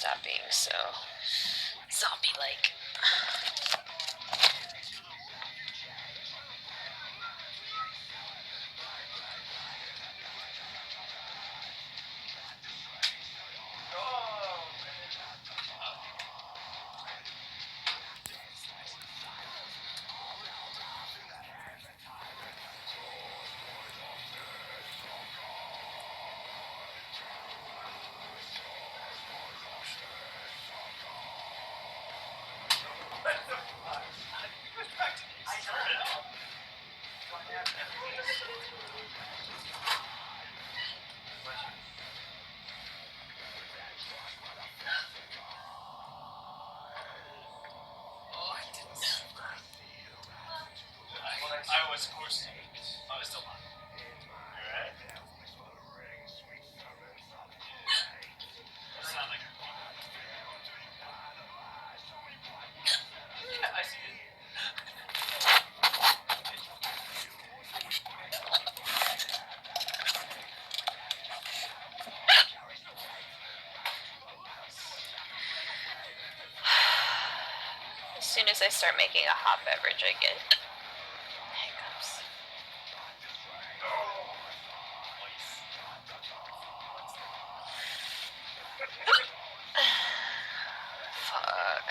stop being so zombie-like. I was close. I was still on. Alright. Sound like yeah, I see it. As soon as I start making a hot beverage, I get hiccups. Fuck.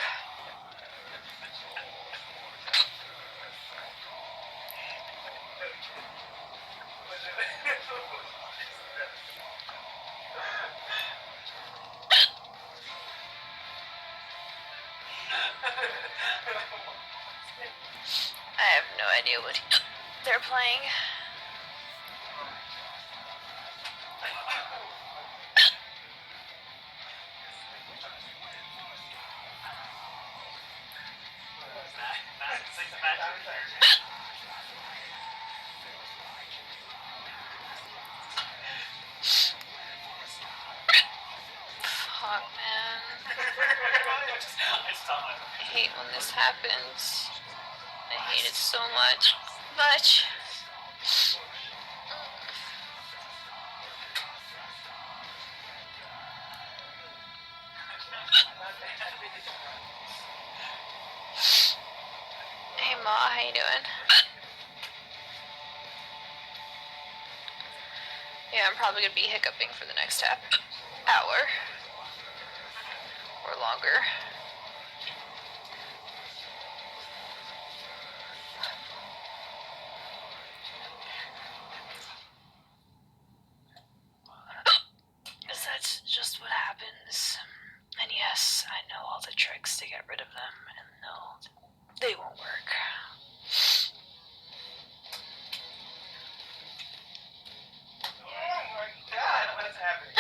I have no idea what they're playing. Fuck, man. I hate when this happens. I hate it so much. But hey Ma, how you doing? Yeah, I'm probably gonna be hiccuping for the next hour or longer. Because that's just what happens. And yes, I know all the tricks to get rid of them, and no, they won't work. Oh my god, what is happening?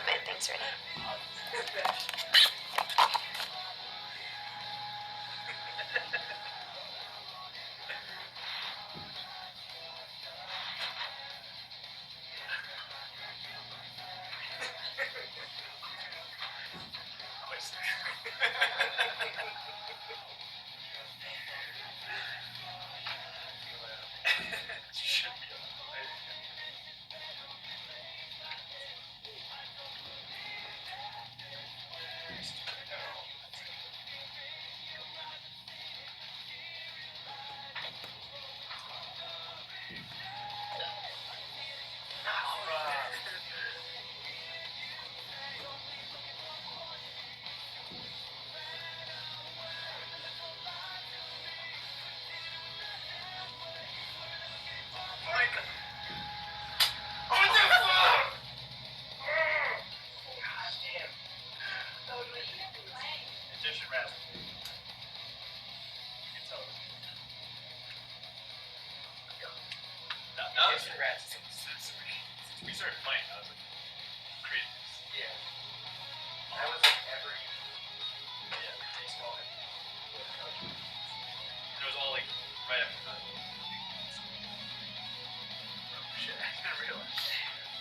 Wait, thanks, ready? Magician Raz. You can tell. No, Magician Raz. Since we started playing, I was like, creating this. Yeah. That was like every. Yeah, baseball. It was all like right after that. Oh shit, I didn't realize.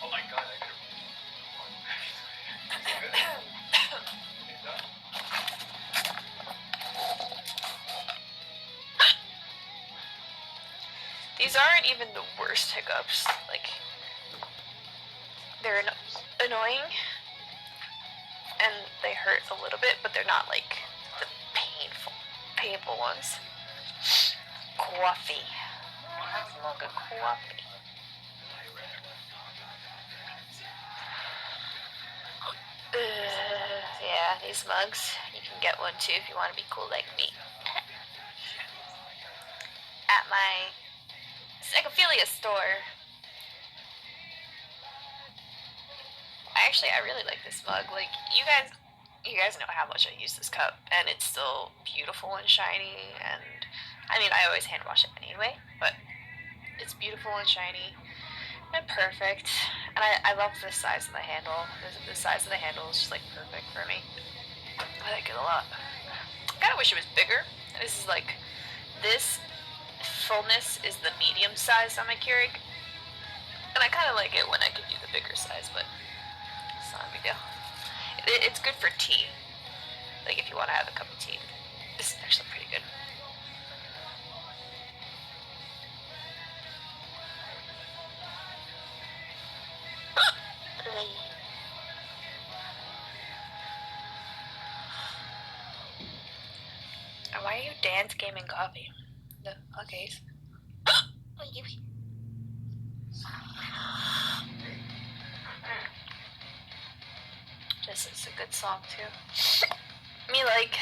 Oh my god, I could have. These aren't even the worst hiccups. Like, they're annoying and they hurt a little bit, but they're not like the painful ones. Coffee. Smoke a coffee. Yeah, these mugs. You can get one too if you want to be cool like me. At my Psychophilia store. I really like this mug. Like, you guys know how much I use this cup, and it's still beautiful and shiny, and I mean, I always hand wash it anyway, but it's beautiful and shiny and perfect, and I love the size of the handle. The size of the handle is just like perfect for me. I like it a lot. I kind of wish it was bigger. This is like, this fullness is the medium size on my Keurig, and I kind of like it when I can do the bigger size, but it's not a big deal. It's good for tea. Like, if you want to have a cup of tea. This is actually pretty good. Why are you dance gaming coffee? The fuck is? This is a good song too. Me like.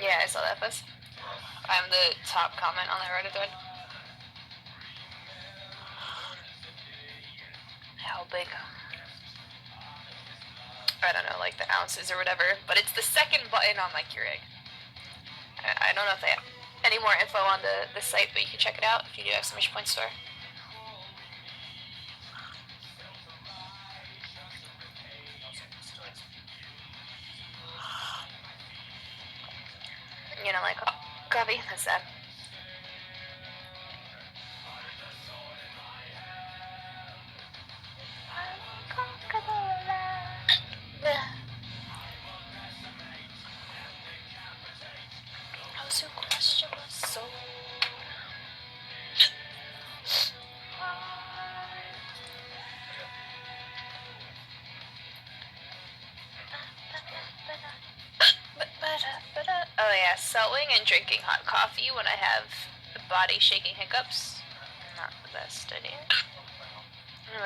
Yeah, I saw that bus. I'm the top comment on the Reddit thread. How big? I don't know, like the ounces or whatever, but it's the second button on my Keurig. I don't know if they have any more info on the site, but you can check it out if you do exclamation point store. You know, like, coffee, that's sad. To question my soul. Oh yeah, selling and drinking hot coffee when I have body shaking hiccups. Not the best idea.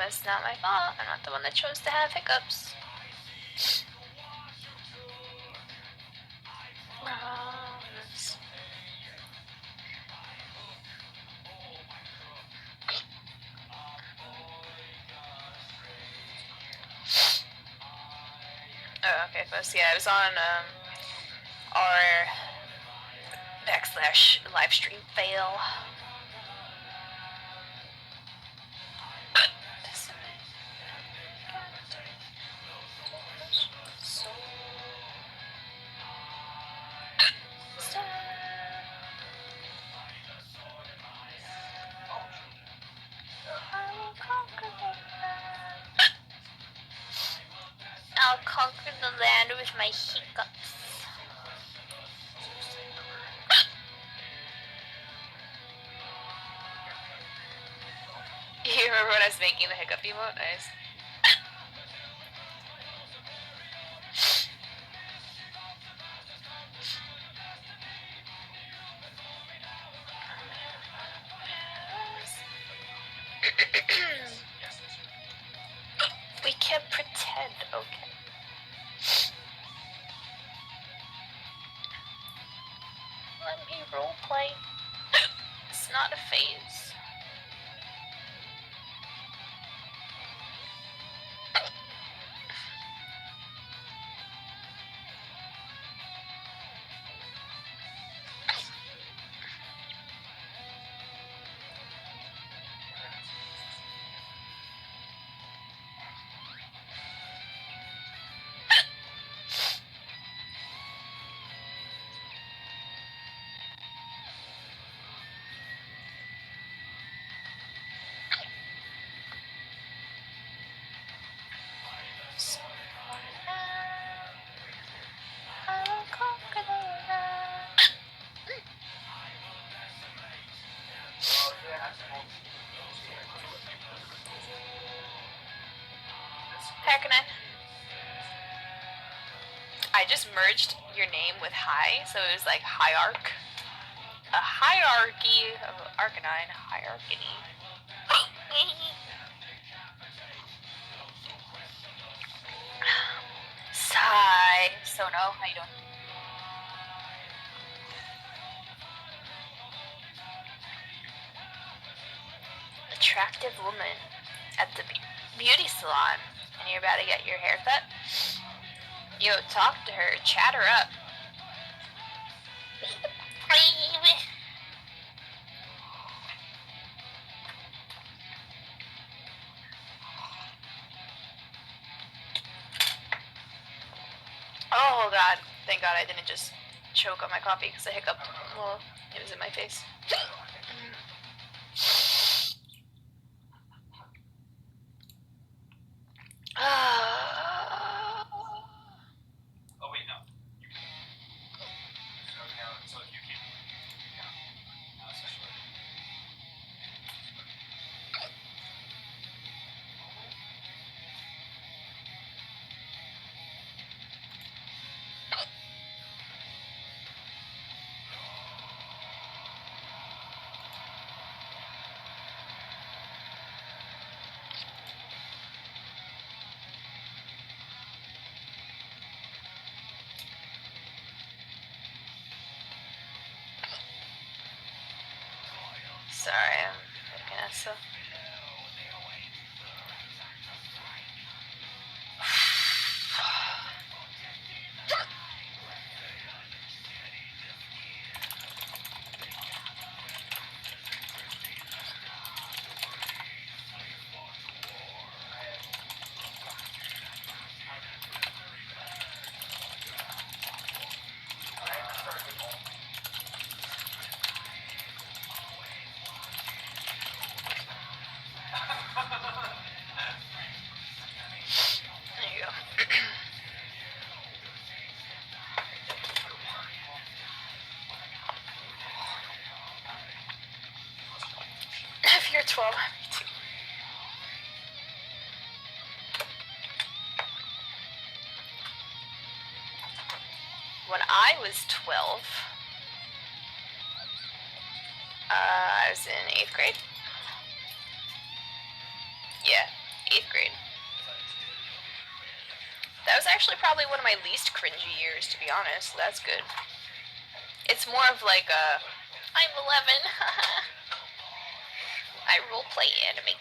It's not my fault. I'm not the one that chose to have hiccups. Oh, okay, folks. Yeah, I was on our / live stream fail. I'll conquer the land with my hiccups. You remember when I was making the hiccup emote? Nice. We can't pretend, okay? roleplay. It's not a phase. I just merged your name with Hi, so it was like Hierarch. A hierarchy of Arcanine. Hierarchy. Sigh. So no, how you doing? Attractive woman at the beauty salon, and you're about to get your hair cut? Yo, talk to her, chat her up. Oh god, thank god I didn't just choke on my coffee because I hiccuped. Well, it was in my face. Oh wait, no. So if you keep, no, it's not short. Sorry, I'm looking at stuff. There you go. If you're 12, me too. When I was 12, I was in 8th grade. Yeah, 8th grade. That was actually probably one of my least cringy years, to be honest. That's good. It's more of like a, I'm 11. I roleplay anime